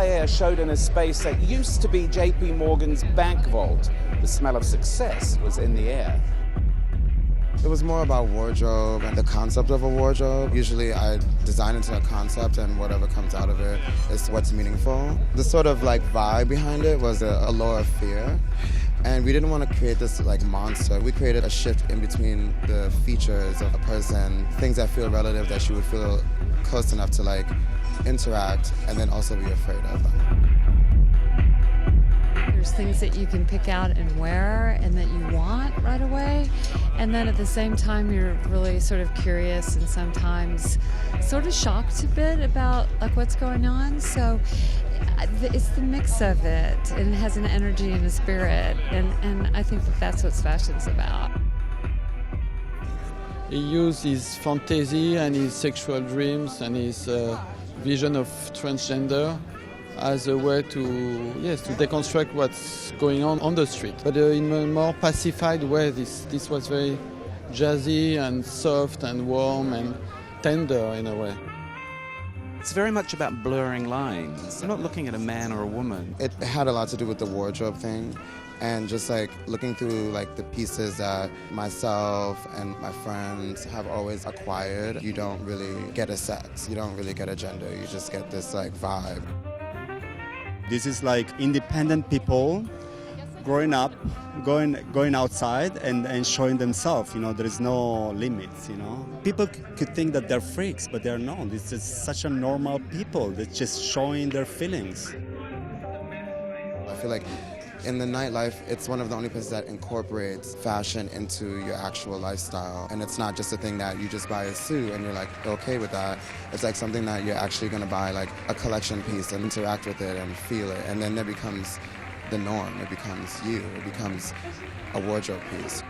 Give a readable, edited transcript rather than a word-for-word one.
Valle showed in a space that used to be JP Morgan's bank vault. The smell of success was in the air. It was more about wardrobe and the concept of a wardrobe. Usually I design into a concept and whatever comes out of it is what's meaningful. The sort of like vibe behind it was a allure of fear. And we didn't want to create this like monster. We created a shift in between the features of a person, things that feel relative that you would feel close enough to like interact and then also be afraid of them. There's things that you can pick out and wear and that you want right away. And then at the same time, you're really sort of curious and sometimes sort of shocked a bit about like what's going on. So it's the mix of it, and it has an energy and a spirit. And I think that that's what fashion's about. He used his fantasy and his sexual dreams and his vision of transgender as a way to deconstruct what's going on the street. But in a more pacified way, this was very jazzy and soft and warm and tender in a way. It's very much about blurring lines. I'm not looking at a man or a woman. It had a lot to do with the wardrobe thing and just like looking through like the pieces that myself and my friends have always acquired. You don't really get a sex, you don't really get a gender, you just get this like vibe. This is like independent people growing up, going outside and showing themselves. You know, there is no limits, you know. People could think that they're freaks, but they're not. It's just such a normal people that's just showing their feelings. I feel like in the nightlife, it's one of the only places that incorporates fashion into your actual lifestyle. And it's not just a thing that you just buy a suit and you're like okay with that. It's like something that you're actually gonna buy like a collection piece and interact with it and feel it. And then it becomes the norm, it becomes you, it becomes a wardrobe piece.